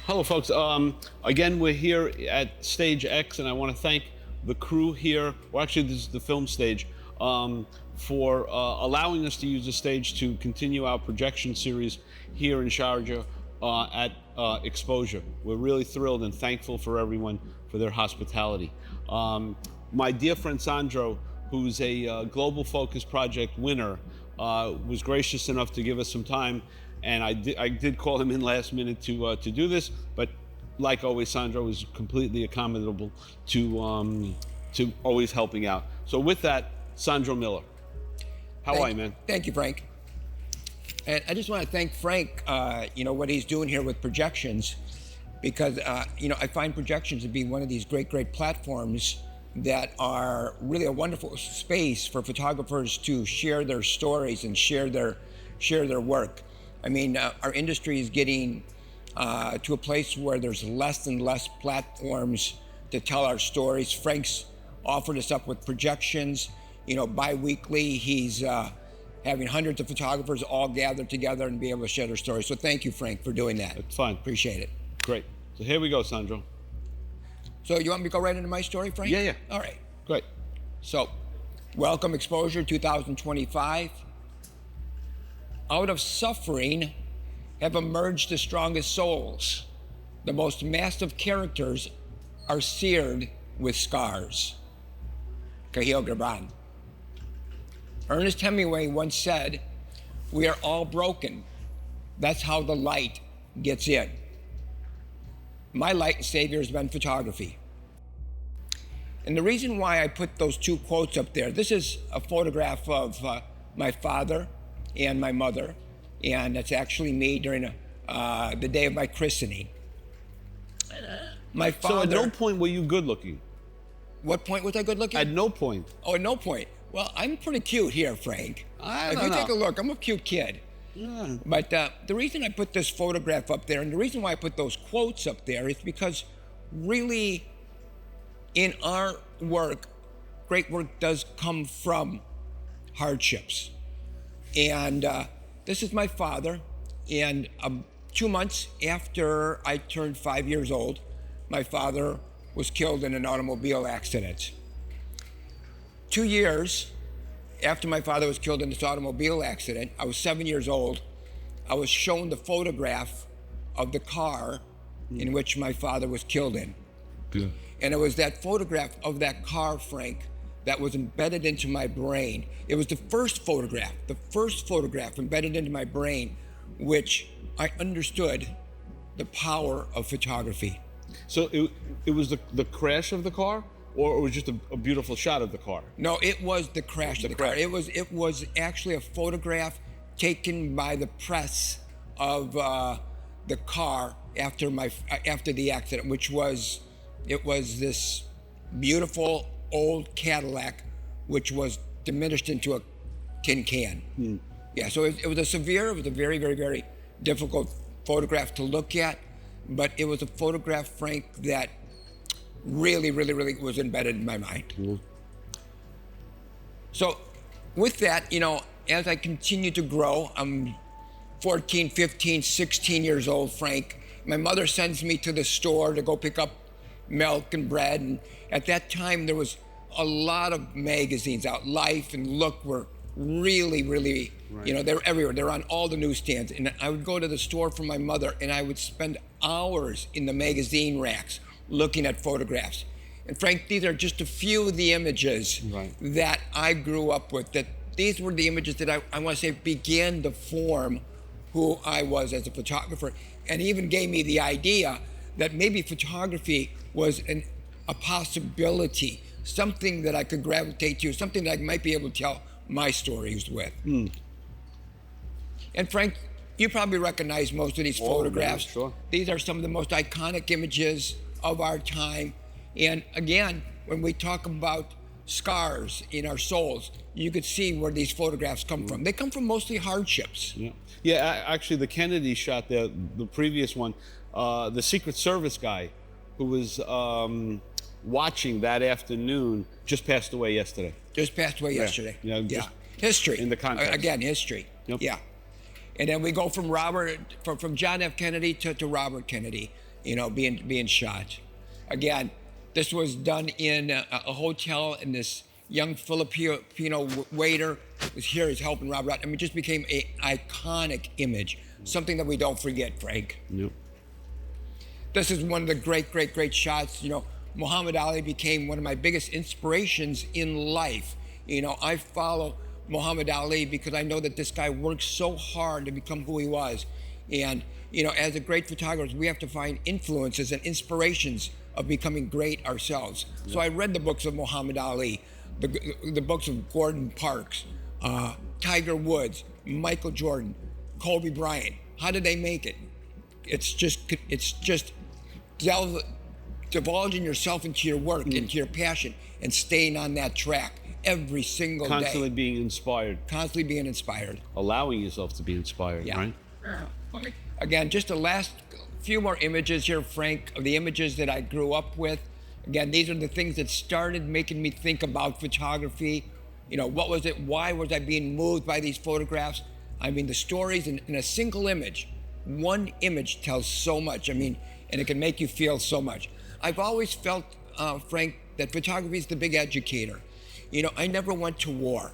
Hello, folks. Again, we're here at Stage X, and I want to thank the crew here, well, actually, this is the film stage, for allowing us to use the stage to continue our projection series here in Sharjah at Xposure. We're really thrilled and thankful for everyone for their hospitality. My dear friend Sandro, who's a Global Focus Project winner, was gracious enough to give us some time, and I did call him in last minute to do this, but like always, Sandro was completely accommodable to always helping out. So with that, Sandro Miller. How are you, man? Thank you, Frank. And I just want to thank Frank, what he's doing here with projections, because, I find projections to be one of these great platforms that are really a wonderful space for photographers to share their stories and share their work. I mean, our industry is getting to a place where there's less and less platforms to tell our stories. Frank's offered us up with projections. Bi-weekly, he's having hundreds of photographers all gathered together and be able to share their stories. So thank you, Frank, for doing that. It's fine. Appreciate it. Great. So here we go, Sandro. So you want me to go right into my story, Frank? Yeah. All right. Great. So, welcome Xposure 2025. Out of suffering have emerged the strongest souls. The most massive characters are seared with scars. Kahil Gibran. Ernest Hemingway once said, "We are all broken. That's how the light gets in." My light and savior has been photography. And the reason why I put those two quotes up there, this is a photograph of my father and my mother, and it's actually me during the day of my christening. My father. So at no point were you good looking? What point was I good looking? At no point. Oh, at no point. Well, I'm pretty cute here, Frank. If you take a look, I'm a cute kid. Yeah. But the reason I put this photograph up there, and the reason why I put those quotes up there, is because really in our work, great work does come from hardships. And this is my father, and 2 months after I turned 5 years old, my father was killed in an automobile accident. 2 years after my father was killed in this automobile accident, I was 7 years old. I was shown the photograph of the car in which my father was killed in. Yeah. And it was that photograph of that car, Frank, that was embedded into my brain. It was the first photograph embedded into my brain, which I understood the power of photography. So it was the crash of the car? Or it was just a beautiful shot of the car? No, it was the crash of the car. It was actually a photograph taken by the press of the car after the accident, which was this beautiful old Cadillac, which was diminished into a tin can. Yeah, so it was a very, very, very difficult photograph to look at, but it was a photograph, Frank, that really was embedded in my mind. So with that, as I continue to grow, I'm 14, 15, 16 years old, Frank. My mother sends me to the store to go pick up milk and bread. And at that time, there was a lot of magazines out. Life and Look were really, right. They were everywhere. They were on all the newsstands. And I would go to the store for my mother, and I would spend hours in the magazine racks looking at photographs. And Frank, these are just a few of the images that I grew up with. That these were the images that I want to say began to form who I was as a photographer, and even gave me the idea that maybe photography was a possibility, something that I could gravitate to, something that I might be able to tell my stories with. And Frank, you probably recognize most of these photographs. Yeah, sure. These are some of the most iconic images of our time. And again, when we talk about scars in our souls, you could see where these photographs come from. They come from mostly hardships. Yeah, actually the Kennedy shot, the previous one, the Secret Service guy who was watching that afternoon just passed away yesterday. Yesterday. Yeah. History. In the context. Again, history. Yep. Yeah. And then we go from John F. Kennedy to Robert Kennedy. being shot. Again, this was done in a hotel, and this young Filipino waiter was here. He's helping Robert out. I mean, it just became an iconic image, something that we don't forget, Frank. Yep. This is one of the great shots. Muhammad Ali became one of my biggest inspirations in life. I follow Muhammad Ali because I know that this guy worked so hard to become who he was. And, as a great photographer, we have to find influences and inspirations of becoming great ourselves. Yeah. So I read the books of Muhammad Ali, the books of Gordon Parks, Tiger Woods, Michael Jordan, Kobe Bryant. How did they make it? It's just divulging yourself into your work, into your passion, and staying on that track every single day. Constantly being inspired. Constantly being inspired. Allowing yourself to be inspired, right? Again, just the last few more images here, Frank, of the images that I grew up with. Again, these are the things that started making me think about photography. What was it? Why was I being moved by these photographs? I mean, the stories in a single image. One image tells so much. I mean, and it can make you feel so much. I've always felt, Frank, that photography is the big educator. I never went to war.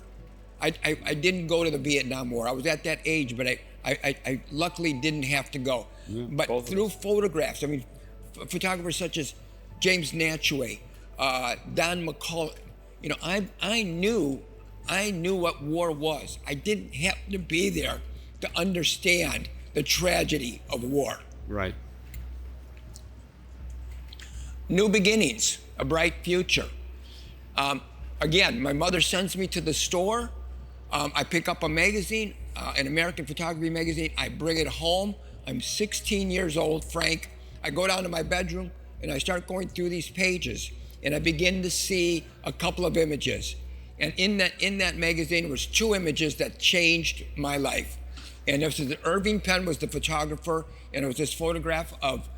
I didn't go to the Vietnam War. I was at that age, but I luckily didn't have to go. Yeah, but through photographs, I mean, photographers such as James Natchway, Don McCullough, I knew what war was. I didn't have to be there to understand the tragedy of war. Right. New beginnings, a bright future. Again, my mother sends me to the store. I pick up a magazine, an American photography magazine. I bring it home. I'm 16 years old, Frank. I go down to my bedroom and I start going through these pages, and I begin to see a couple of images. And in that magazine was two images that changed my life. And this is Irving Penn was the photographer, and it was this photograph of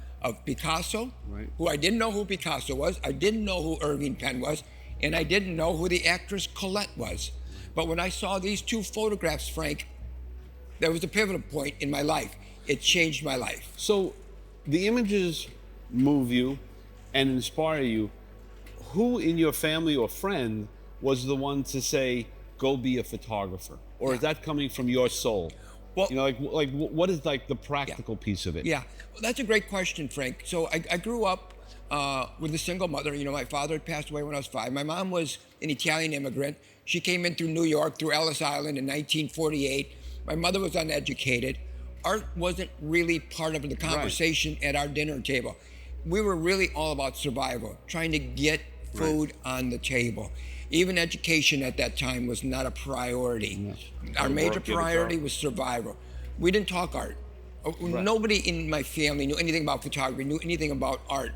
Picasso, right, who I didn't know who Picasso was. I didn't know who Irving Penn was, and I didn't know who the actress Colette was. But when I saw these two photographs, Frank, that was a pivotal point in my life. It changed my life. So the images move you and inspire you. Who in your family or friend was the one to say, go be a photographer? Or is that coming from your soul? Well, what is the practical piece of it? Yeah, well, that's a great question, Frank. So I grew up with a single mother. My father had passed away when I was 5. My mom was an Italian immigrant. She came in through New York, through Ellis Island in 1948. My mother was uneducated. Art wasn't really part of the conversation at our dinner table. We were really all about survival, trying to get food on the table. Even education at that time was not a priority. Yes. Our major priority was survival. We didn't talk art. Nobody in my family knew anything about photography, knew anything about art.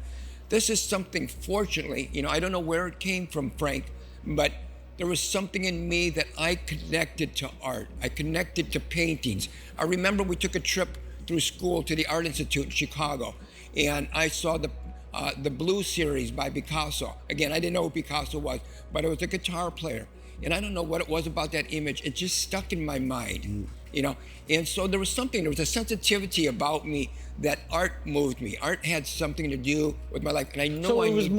This is something, fortunately, I don't know where it came from, Frank, but there was something in me that I connected to art. I connected to paintings. I remember we took a trip through school to the Art Institute in Chicago, and I saw the Blue series by Picasso. Again, I didn't know who Picasso was, but it was a guitar player. And I don't know what it was about that image. It just stuck in my mind, And so there was a sensitivity about me that art moved me. Art had something to do with my life. And I know so it was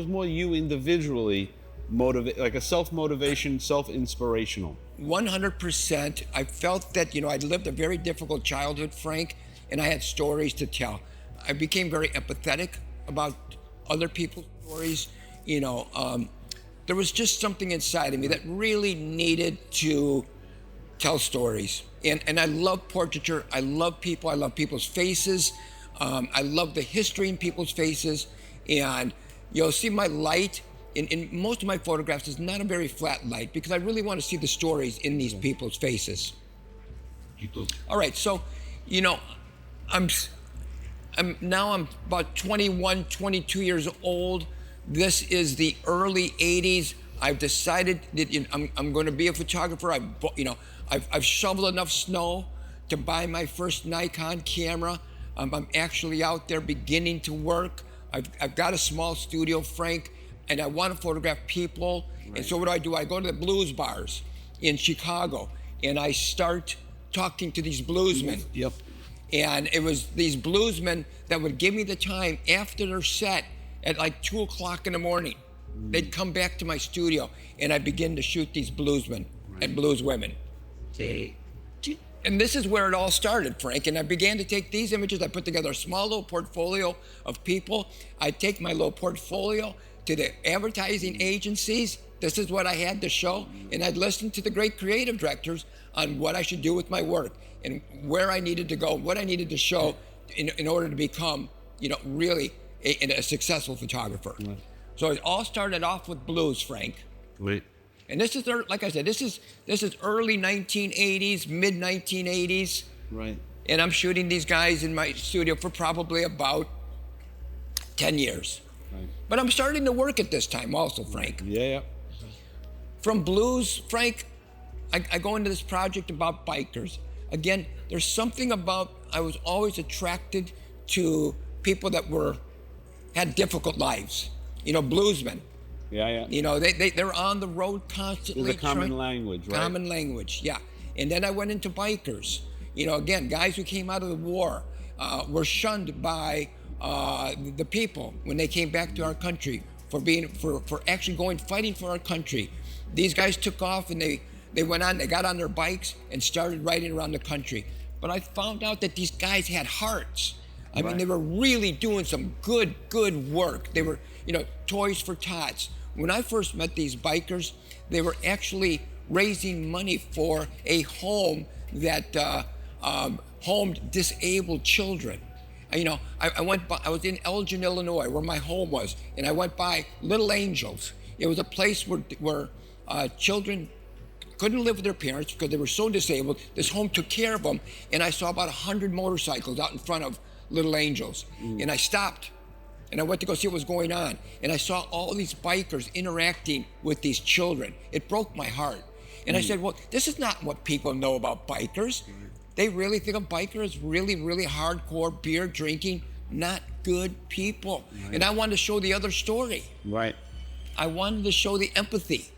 more you individually, like a self-motivation, self-inspirational. 100%. I felt that, I'd lived a very difficult childhood, Frank, and I had stories to tell. I became very empathetic about other people's stories. There was just something inside of me that really needed to tell stories. And I love portraiture. I love people. I love people's faces. I love the history in people's faces. And you'll see my light in most of my photographs is not a very flat light because I really want to see the stories in these people's faces. All right, so, I'm about 21, 22 years old. This is the early 80s. I've decided that I'm going to be a photographer. I've shoveled enough snow to buy my first Nikon camera. I'm actually out there beginning to work. I've got a small studio, Frank, and I want to photograph people. Right. And so what do? I go to the blues bars in Chicago, and I start talking to these bluesmen. Yep. And it was these bluesmen that would give me the time after their set at like 2 o'clock in the morning. They'd come back to my studio and I'd begin to shoot these bluesmen and blues women. And this is where it all started, Frank. And I began to take these images. I put together a small little portfolio of people. I'd take my little portfolio to the advertising agencies. This is what I had to show. And I'd listen to the great creative directors on what I should do with my work and where I needed to go, what I needed to show in order to become, really a successful photographer. Right. So it all started off with blues, Frank. Wait. And this is, like I said, this is early 1980s, mid 1980s. Right. And I'm shooting these guys in my studio for probably about 10 years. Right. But I'm starting to work at this time also, Frank. Yeah. From blues, Frank, I go into this project about bikers. Again, there's something about, I was always attracted to people that had difficult lives. Bluesmen. Yeah. They're on the road constantly. There's a common language, right? Common language, yeah. And then I went into bikers. Again, guys who came out of the war were shunned by the people when they came back to our country for actually fighting for our country. These guys took off and they went on, they got on their bikes and started riding around the country. But I found out that these guys had hearts. I mean, they were really doing some good work. They were, Toys for Tots. When I first met these bikers, they were actually raising money for a home that homed disabled children. I was in Elgin, Illinois, where my home was, and I went by Little Angels. It was a place where children couldn't live with their parents because they were so disabled. This home took care of them, and I saw about 100 motorcycles out in front of Little Angels. And I stopped. And I went to go see what was going on. And I saw all these bikers interacting with these children. It broke my heart. And I said, well, this is not what people know about bikers. They really think of bikers as really, really hardcore beer drinking, not good people. Right. And I wanted to show the other story. Right. I wanted to show the empathy.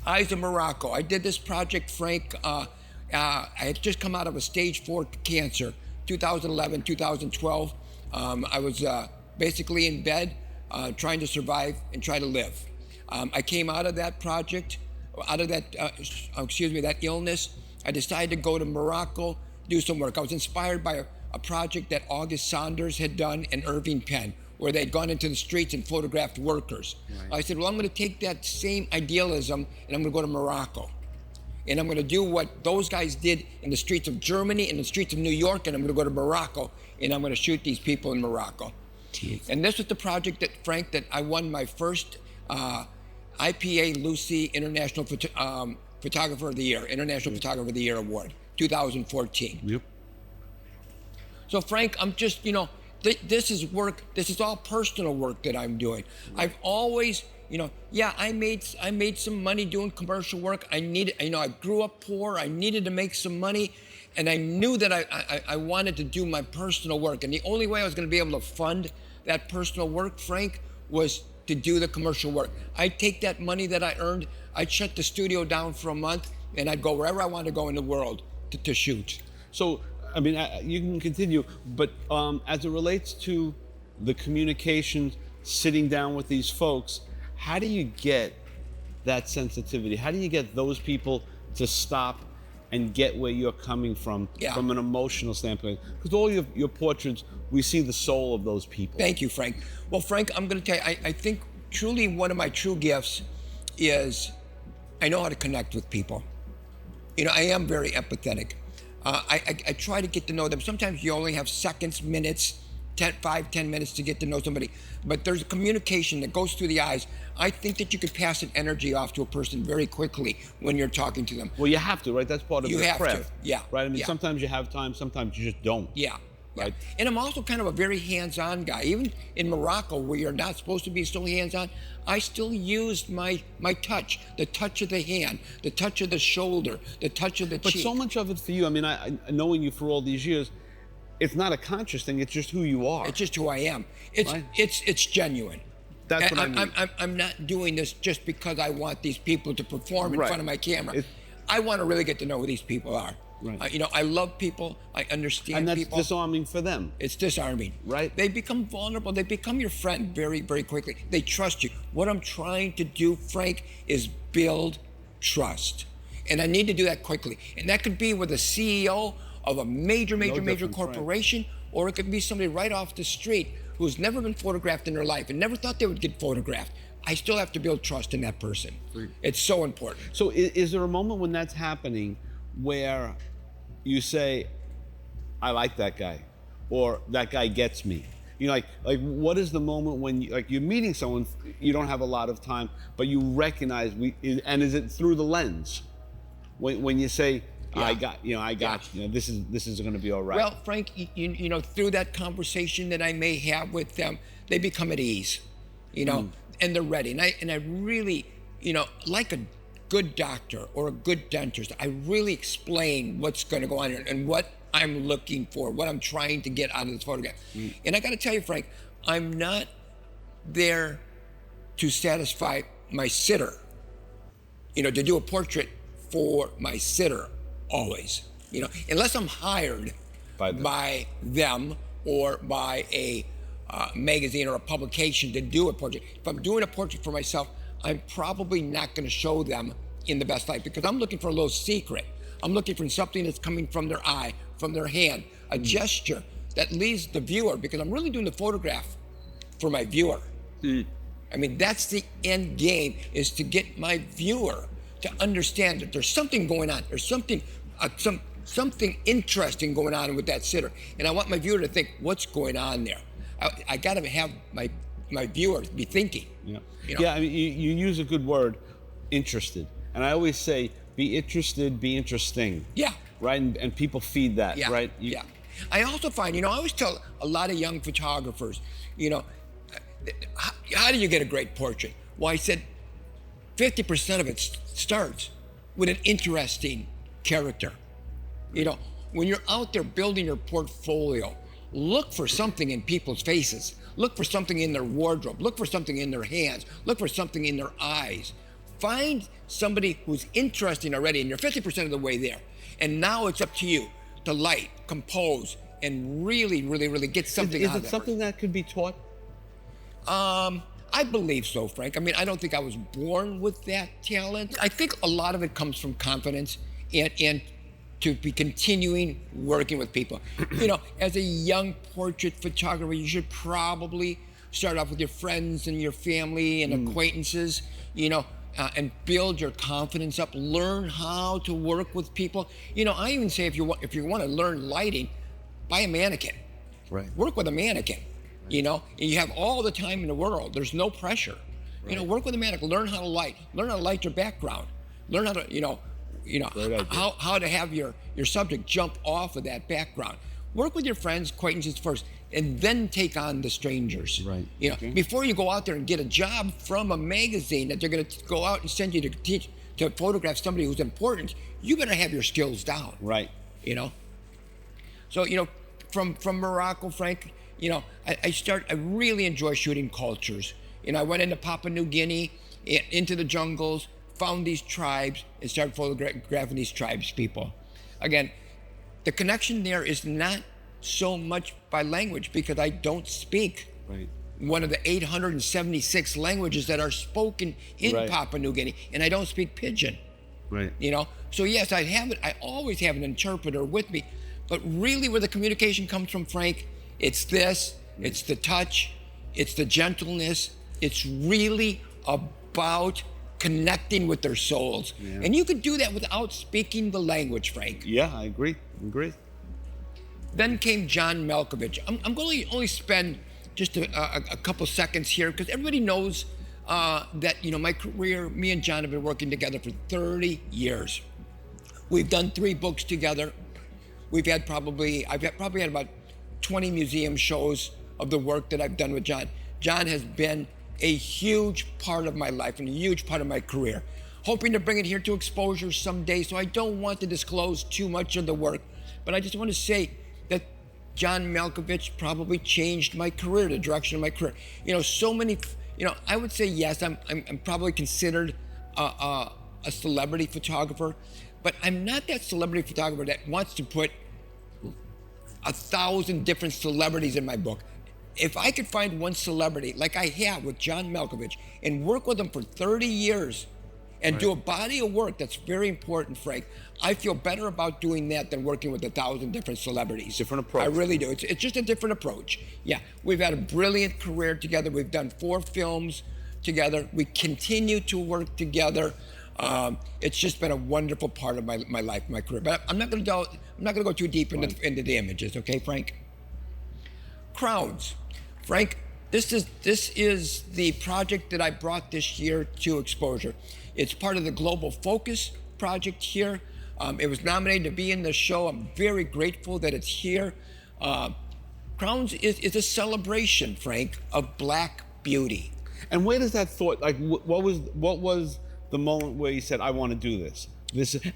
Eyes of Morocco. I did this project, Frank. I had just come out of a stage 4 cancer, 2011, 2012. I was basically in bed, trying to survive and try to live. I came out of that project, that illness. I decided to go to Morocco, do some work. I was inspired by a project that August Saunders had done and Irving Penn, where they'd gone into the streets and photographed workers. Right. I said, well, I'm going to take that same idealism and I'm going to go to Morocco. And I'm going to do what those guys did in the streets of Germany and the streets of New York, and I'm going to go to Morocco and I'm going to shoot these people in Morocco. Jeez. And this was the project that I won my first IPA Lucy International Photographer of the Year, International Photographer of the Year Award, 2014. Yep. So Frank, I'm just, this is work, this is all personal work that I'm doing. I've always, I made some money doing commercial work. I grew up poor, I needed to make some money, and I knew that I wanted to do my personal work. And the only way I was going to be able to fund that personal work, Frank, was to do the commercial work. I'd take that money that I earned, I'd shut the studio down for a month, and I'd go wherever I wanted to go in the world to shoot. So, I mean, you can continue, but as it relates to the communication, sitting down with these folks, how do you get that sensitivity? How do you get those people to stop and get where you're coming from an emotional standpoint? Because all your portraits, we see the soul of those people. Thank you, Frank. Well, Frank, I'm going to tell you, I think truly one of my true gifts is I know how to connect with people. I am very empathetic. I try to get to know them. Sometimes you only have seconds, minutes, 5-10 minutes to get to know somebody. But there's a communication that goes through the eyes. I think that you could pass an energy off to a person very quickly when you're talking to them. Well, you have to, right? That's part of the craft. You have to, yeah. Right? I mean, sometimes you have time, sometimes you just don't. Yeah. Right? And I'm also kind of a very hands-on guy. Even in Morocco, where you're not supposed to be so hands-on, I still used my touch, the touch of the hand, the touch of the shoulder, the touch of the cheek. But so much of it for you, I mean, I knowing you for all these years, it's not a conscious thing, it's just who you are. It's just who I am. It's genuine. That's what I mean. I'm not doing this just because I want these people to perform in front of my camera. I want to really get to know who these people are. Right. You know, I love people. I understand And that's people. disarming for them. It's disarming. Right. They become vulnerable. They become your friend very, very quickly. They trust you. What I'm trying to do, Frank, is build trust. And I need to do that quickly. And that could be with a CEO of a major corporation, or it could be somebody right off the street who's never been photographed in their life and never thought they would get photographed. I still have to build trust in that person. It's so important. So is there a moment when that's happening where you say, I like that guy, or that guy gets me? You know, like what is the moment when you're meeting someone, you don't have a lot of time, but you recognize and is it through the lens? When you say, I got this is going to be all right. Well, Frank, you know, through that conversation that I may have with them, they become at ease, you know, and they're ready. And I really, you know, like a good doctor or a good dentist, I really explain what's going to go on here and what I'm looking for, what I'm trying to get out of this photograph. And I got to tell you, Frank, I'm not there to satisfy my sitter, you know, to do a portrait for my sitter always, you know, unless I'm hired by them or by a magazine or a publication to do a portrait. If I'm doing a portrait for myself, I'm probably not going to show them in the best light because I'm looking for a little secret. I'm looking for something that's coming from their eye, from their hand, a gesture that leaves the viewer, because I'm really doing the photograph for my viewer. I mean, that's the end game, is to get my viewer to understand that there's something going on. There's something interesting going on with that sitter. And I want my viewer to think, what's going on there? I got to have my viewer be thinking. Yeah. You know? Yeah, I mean, you use a good word, interested. And I always say, be interested, be interesting. Yeah. Right? And people feed that, right? Yeah. I also find, you know, I always tell a lot of young photographers, you know, how do you get a great portrait? Well, I said 50% of it starts with an interesting character. You know, when you're out there building your portfolio, look for something in people's faces. Look for something in their wardrobe. Look for something in their hands. Look for something in their eyes. Find somebody who's interesting already, and you're 50% of the way there. And now it's up to you to light, compose, and really, really, really get something out of it. Is it something that could be taught? I believe so, Frank. I mean, I don't think I was born with that talent. I think a lot of it comes from confidence and to be continuing working with people. You know, as a young portrait photographer, you should probably start off with your friends and your family and acquaintances, you know, and build your confidence up. Learn how to work with people. You know, I even say if you want to learn lighting, buy a mannequin. Right. Work with a mannequin. You know, and you have all the time in the world. There's no pressure. Right. You know, work with a mannequin. Learn how to light. Learn how to light your background. Learn how to, you know, how to have your subject jump off of that background. Work with your friends, acquaintances first, and then take on the strangers. Right. You know, before you go out there and get a job from a magazine that they're going to go out and send you to photograph somebody who's important, you better have your skills down. Right. You know. So, you know, from Morocco, Frank, you know, I really enjoy shooting cultures. You know, I went into Papua New Guinea, into the jungles, found these tribes, and started photographing these tribes people. Again, the connection there is not so much by language because I don't speak one of the 876 languages that are spoken in Papua New Guinea, and I don't speak Pidgin. Right. You know, so yes, I always have an interpreter with me, but really where the communication comes from, Frank, it's this, it's the touch, it's the gentleness. It's really about connecting with their souls. Yeah. And you could do that without speaking the language, Frank. Yeah, I agree. Then came John Malkovich. I'm going to only spend just a couple seconds here because everybody knows that, you know, my career, me and John have been working together for 30 years. We've done 3 books together. I've probably had about 20 museum shows of the work that I've done with John. John has been a huge part of my life and a huge part of my career. Hoping to bring it here to Xposure someday, so I don't want to disclose too much of the work, but I just want to say that John Malkovich probably changed my career, the direction of my career. You know, so many, you know, I would say yes, I'm probably considered a celebrity photographer, But I'm not that celebrity photographer that wants to put 1,000 different celebrities in my book. If I could find one celebrity, like I have with John Malkovich, and work with him for 30 years and do a body of work that's very important, Frank, I feel better about doing that than working with 1,000 different celebrities. Different approach. I really do. It's just a different approach. Yeah, we've had a brilliant career together. We've done 4 films together. We continue to work together. It's just been a wonderful part of my life, my career. But I'm not going to go too deep into the images, okay, Frank? Crowns. Frank, this is the project that I brought this year to Xposure. It's part of the Global Focus project here. It was nominated to be in the show. I'm very grateful that it's here. Crowns is a celebration, Frank, of Black beauty. And where does that thought, like, what was the moment where you said, I want to do this?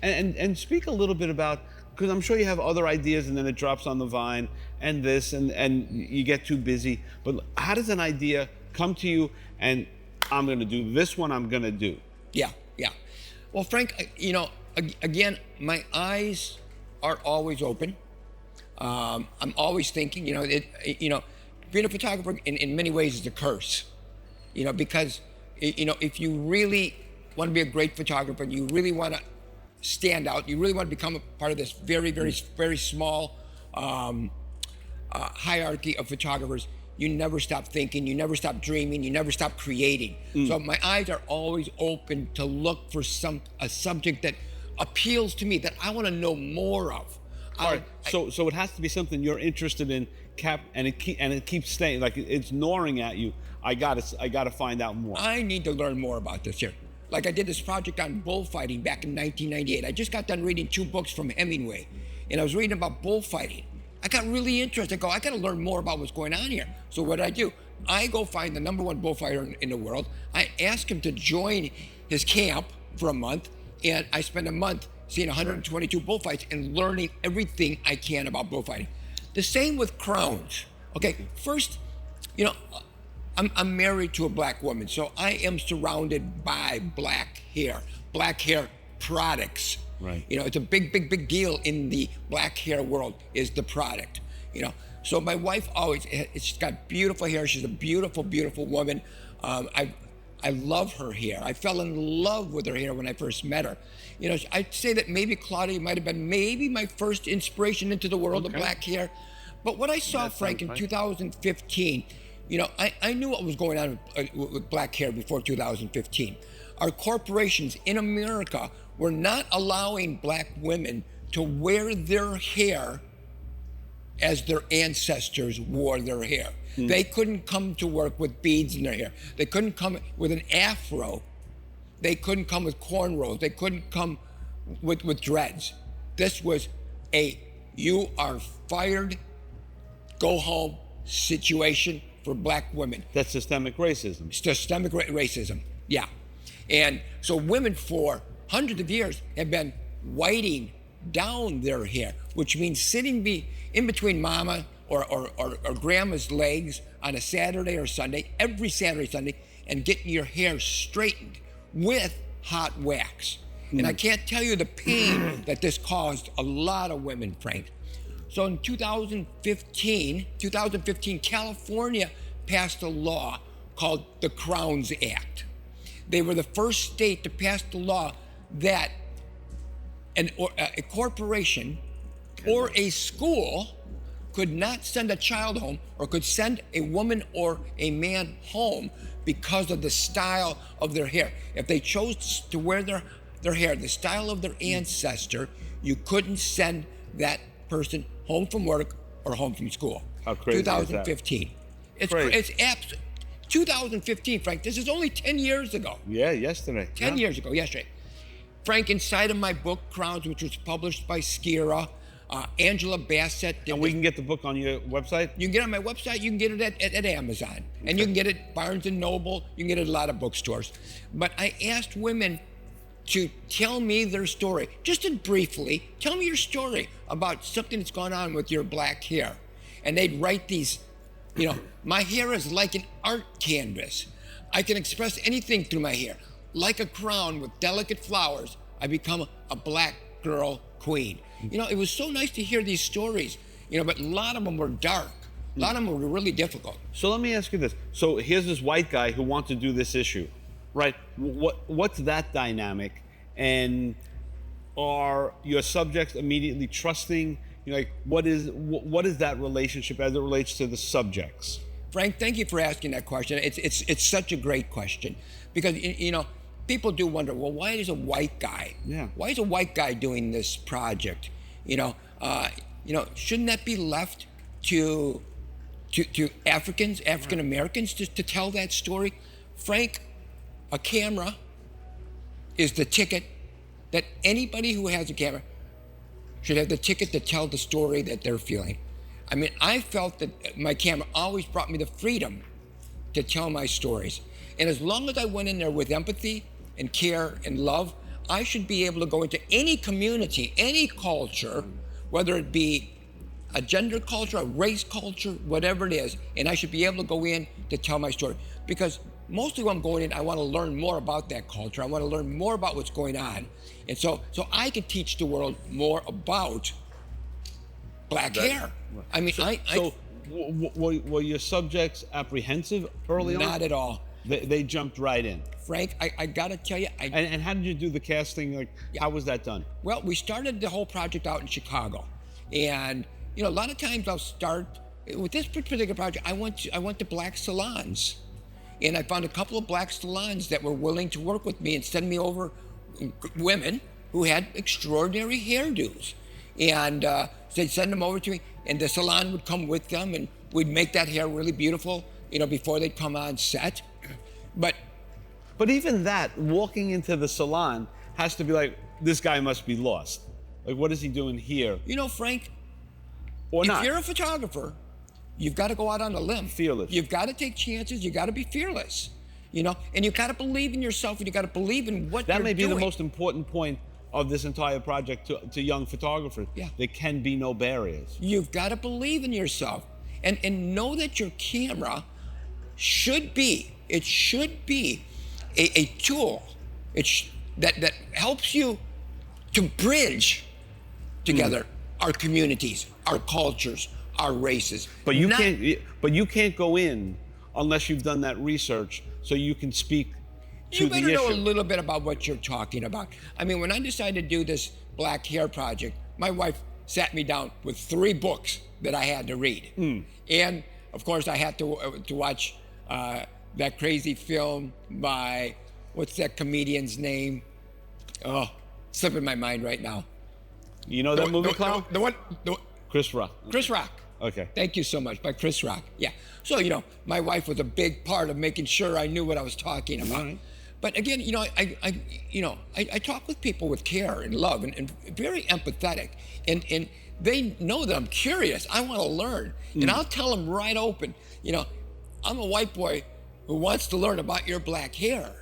And speak a little bit about, because I'm sure you have other ideas and then it drops on the vine and this and you get too busy. But how does an idea come to you and I'm going to do this one, I'm going to do? Yeah. Well, Frank, again, my eyes are always open. I'm always thinking, being a photographer in many ways is a curse, because, if you really want to be a great photographer, you really want to stand out, you really want to become a part of this very, very, very small hierarchy of photographers, you never stop thinking, you never stop dreaming, you never stop creating. So my eyes are always open to look for a subject that appeals to me, that I want to know more of. All right. So it has to be something you're interested in, and it keeps staying, like it's gnawing at you. I gotta find out more. I need to learn more about this here. Like I did this project on bullfighting back in 1998. I just got done reading 2 books from Hemingway, and I was reading about bullfighting. I got really interested. I got to learn more about what's going on here. So what do? I go find the #1 bullfighter in the world. I ask him to join his camp for a month, and I spend a month seeing 122 bullfights and learning everything I can about bullfighting. The same with crowns. Okay, first, I'm married to a Black woman, so I am surrounded by black hair products. Right. It's a big deal in the black hair world is the product. So my wife she's got beautiful hair. She's a beautiful woman. I love her hair. I fell in love with her hair when I first met her. I'd say that maybe Claudia might have been my first inspiration into the world of black hair. But what I saw, Frank, in 2015, I knew what was going on with black hair before 2015. Our corporations in America were not allowing Black women to wear their hair as their ancestors wore their hair. They couldn't come to work with beads in their hair. They couldn't come with an afro. They couldn't come with cornrows. They couldn't come with dreads. This was you are fired, go home situation for Black women. That's systemic racism. Systemic racism, yeah. And so women for hundreds of years have been whiting down their hair, which means sitting in between mama or grandma's legs on a Saturday or Sunday, every Saturday, Sunday, and getting your hair straightened with hot wax. And I can't tell you the pain that this caused a lot of women, Frank. So in 2015, California passed a law called the Crowns Act. They were the first state to pass the law that a corporation or a school could not send a child home or could send a woman or a man home because of the style of their hair. If they chose to wear their hair, the style of their ancestor, you couldn't send that person home from work or home from school. How crazy 2015. Is that? It's absolutely 2015, Frank. This is only 10 years ago. Yeah, yesterday. 10 years ago, yesterday. Frank, inside of my book, Crowns, which was published by Skira, Angela Bassett. And we can get the book on your website? You can get it on my website. You can get it at Amazon. Okay. And you can get it at Barnes & Noble. You can get it at a lot of bookstores. But I asked women to tell me their story. Just briefly, tell me your story about something that's gone on with your black hair. And they'd write these, my hair is like an art canvas. I can express anything through my hair. Like a crown with delicate flowers, I become a black girl queen. You know, it was so nice to hear these stories, you know, but a lot of them were dark. A lot of them were really difficult. So let me ask you this. So here's this white guy who wants to do this issue, right? What's that dynamic? And are your subjects immediately trusting? You know, like what is that relationship as it relates to the subjects? Frank, thank you for asking that question. It's such a great question, because you know, people do wonder, well, why is a white guy? Yeah. Why is a white guy doing this project? You know, shouldn't that be left to African Americans to tell that story? Frank, a camera is the ticket that anybody who has a camera should have, the ticket to tell the story that they're feeling. I mean, I felt that my camera always brought me the freedom to tell my stories. And as long as I went in there with empathy and care and love, I should be able to go into any community, any culture, whether it be a gender culture, a race culture, whatever it is, and I should be able to go in to tell my story. Because mostly when I'm going in, I want to learn more about that culture. I want to learn more about what's going on. And so I can teach the world more about black hair. I mean, were your subjects apprehensive early on? Not at all. They jumped right in. Frank, I gotta tell you. And how did you do the casting? Like, how was that done? Well, we started the whole project out in Chicago. And, you know, a lot of times I'll start, with this particular project, I went to black salons. And I found a couple of black salons that were willing to work with me and send me over women who had extraordinary hairdos. And they'd send them over to me, and the salon would come with them, and we'd make that hair really beautiful, you know, before they'd come on set. But even that, walking into the salon has to be like, this guy must be lost. Like, what is he doing here? You know, Frank, or if not. You're a photographer, you've got to go out on a limb. Fearless. You've got to take chances. You've got to be fearless, you know, and you've got to believe in yourself, and you've got to believe in what you're doing. That may be the most important point of this entire project to young photographers. Yeah. There can be no barriers. You've got to believe in yourself and know that your camera should be a tool that helps you to bridge together our communities, our cultures, our races. But you can't go in unless you've done that research so you can speak to the issue. You better know a little bit about what you're talking about. I mean, when I decided to do this black hair project, my wife sat me down with 3 books that I had to read. And of course I had to watch that crazy film by, what's that comedian's name? Oh, slipping my mind right now. You know that movie, Clown? The one. Chris Rock. Chris Rock. Okay. Thank you so much, by Chris Rock. Yeah. So, you know, my wife was a big part of making sure I knew what I was talking about. Right. But again, you know, I talk with people with care and love and very empathetic, and they know that I'm curious. I want to learn, and I'll tell them right open. You know, I'm a white boy who wants to learn about your black hair.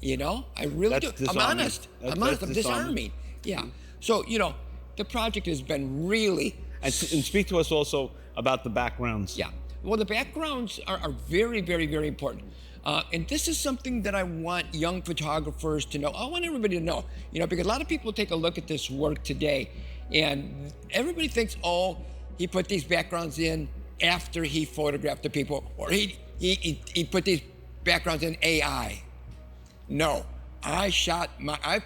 You know, I really do. I'm honest. I'm disarming. Yeah. So, you know, the project has been really. And speak to us also about the backgrounds. Yeah. Well, the backgrounds are very, very, very important. And this is something that I want young photographers to know. I want everybody to know, you know, because a lot of people take a look at this work today and everybody thinks, oh, he put these backgrounds in after he photographed the people, or he put these backgrounds in AI. No, I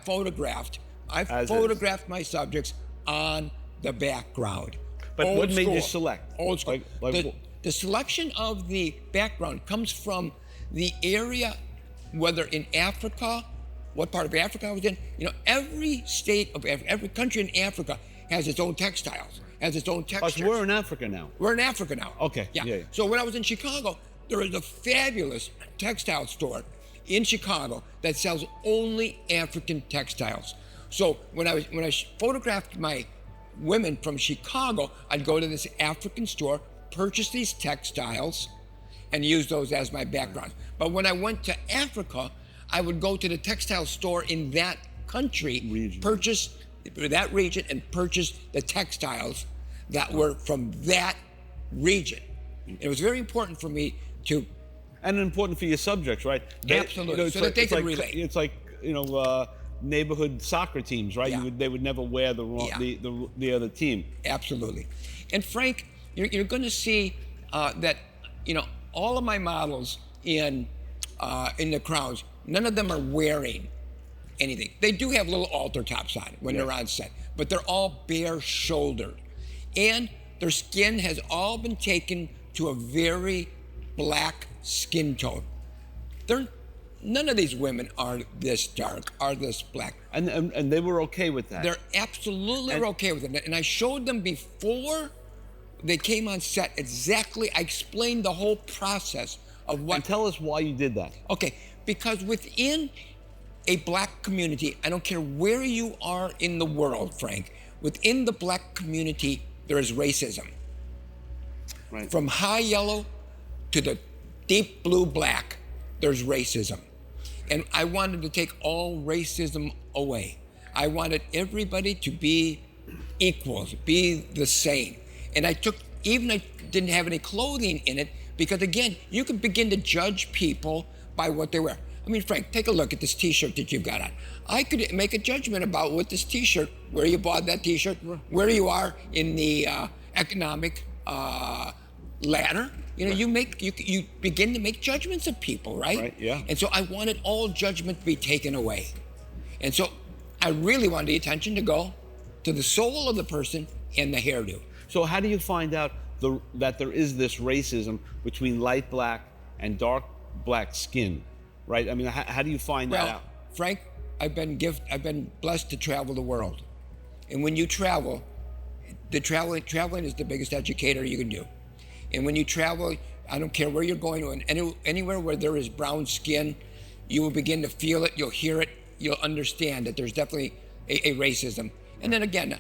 photographed my subjects on the background. But what made you select? Old school. The selection of the background comes from the area, whether in Africa, what part of Africa I was in. You know, every state of Africa, every country in Africa has its own textiles, has its own textures. We're in Africa now. We're in Africa now. Okay. Yeah. So when I was in Chicago, there was a fabulous textile store in Chicago that sells only African textiles. So when I photographed my women from Chicago, I'd go to this African store, purchase these textiles, and use those as my background. But when I went to Africa, I would go to the textile store in that country, purchase that region, and purchase the textiles that were from that region. It was very important for me to. And important for your subjects, right? Absolutely, so that they can relate. It's like, you know, neighborhood soccer teams, right? Yeah. They would never wear the wrong, the other team. Absolutely. And Frank, you're going to see that, all of my models in the crowds, none of them are wearing anything. They do have little altar tops on when they're on set, but they're all bare shouldered. And their skin has all been taken to a very black skin tone. None of these women are this dark, are this black. And they were okay with that. They're absolutely okay with it. And I showed them before they came on set exactly, I explained the whole process of what. And tell us why you did that. Okay, because within a black community, I don't care where you are in the world, Frank, within the black community, there is racism. Right. From high yellow to the deep blue black, there's racism. And I wanted to take all racism away. I wanted everybody to be equals, be the same. And I didn't have any clothing in it, because again, you can begin to judge people by what they wear. I mean, Frank, take a look at this t-shirt that you've got on. I could make a judgment about what this t-shirt, where you bought that t-shirt, where you are in the economic ladder. You begin to make judgments of people, right? Right, yeah. And so I wanted all judgment to be taken away. And so I really wanted the attention to go to the soul of the person and the hairdo. So how do you find out that there is this racism between light black and dark black skin, right? I mean, how do you find that out? Frank, I've been blessed to travel the world. And when you travel, traveling is the biggest educator you can do. And when you travel, I don't care where you're going to, and anywhere where there is brown skin, you will begin to feel it, you'll hear it, you'll understand that there's definitely a racism. And then again,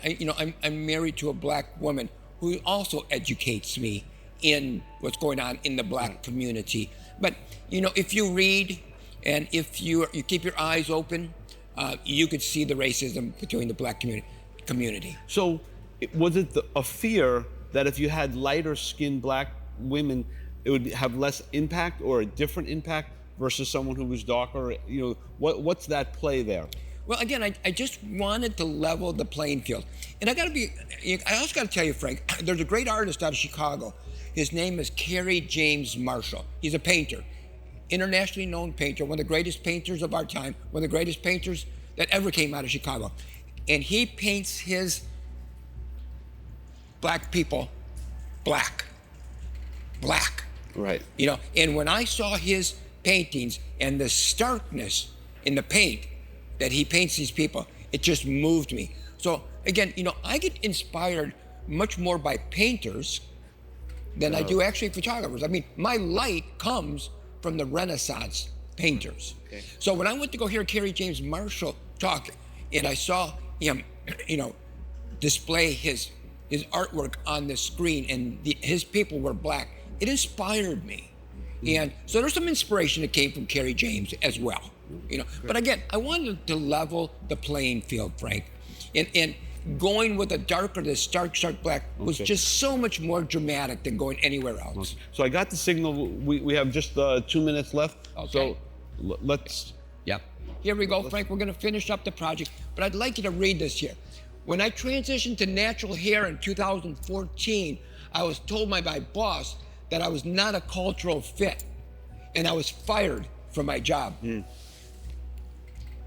I'm married to a black woman who also educates me in what's going on in the black community. But if you read and if you keep your eyes open, you could see the racism between the black community. So was it a fear that if you had lighter skinned black women, it would have less impact or a different impact versus someone who was darker? What's that play there? Well, again, I just wanted to level the playing field. And I also got to tell you, Frank, there's a great artist out of Chicago. His name is Kerry James Marshall. He's a painter, internationally known painter, one of the greatest painters of our time, one of the greatest painters that ever came out of Chicago. And he paints his black people black. Right. And when I saw his paintings and the starkness in the paint that he paints these people, it just moved me. So again, I get inspired much more by painters than I do actually photographers. I mean, my light comes from the Renaissance painters. Okay. So when I went to go hear Kerry James Marshall talk, and I saw him, display his artwork on the screen, and his people were black, it inspired me. And so there's some inspiration that came from Kerry James as well. But again, I wanted to level the playing field, Frank. And going with a darker, the stark black was just so much more dramatic than going anywhere else. Okay. So I got the signal. We have just 2 minutes left. Okay. So let's. Yep. Here we go, Frank. We're going to finish up the project, but I'd like you to read this here. When I transitioned to natural hair in 2014, I was told by my boss that I was not a cultural fit, and I was fired from my job.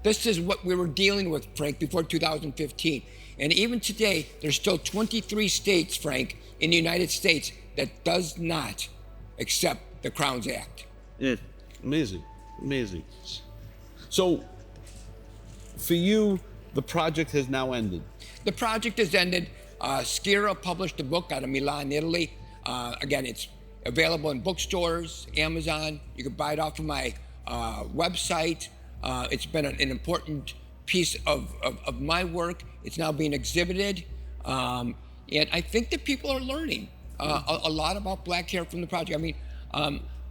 This is what we were dealing with, Frank, before 2015. And even today, there's still 23 states, Frank, in the United States that does not accept the Crown's Act. Amazing. So for you, the project has now ended. The project has ended. Skira published a book out of Milan, Italy. Again, it's available in bookstores, Amazon. You can buy it off of my website. It's been an important piece of my work. It's now being exhibited. And I think that people are learning a lot about black hair from the project. I mean,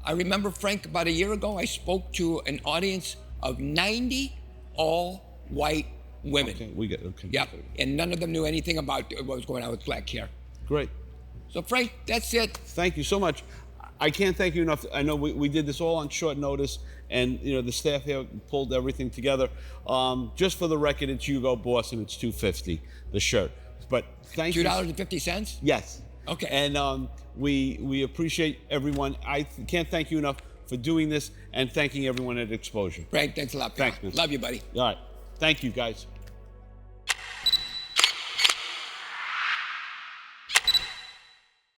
I remember, Frank, about a year ago, I spoke to an audience of 90 all-white women. Okay. Yep, and none of them knew anything about what was going on with black hair. Great. So, Frank, that's it. Thank you so much. I can't thank you enough. I know we did this all on short notice, and the staff here pulled everything together. Just for the record, it's Hugo Boss, and it's $2.50 the shirt. But thank you. $2.50? Yes. Okay. And we appreciate everyone. I can't thank you enough for doing this, and thanking everyone at Xposure. Frank, thanks a lot, pal. Thanks, man. Love you, buddy. All right. Thank you, guys.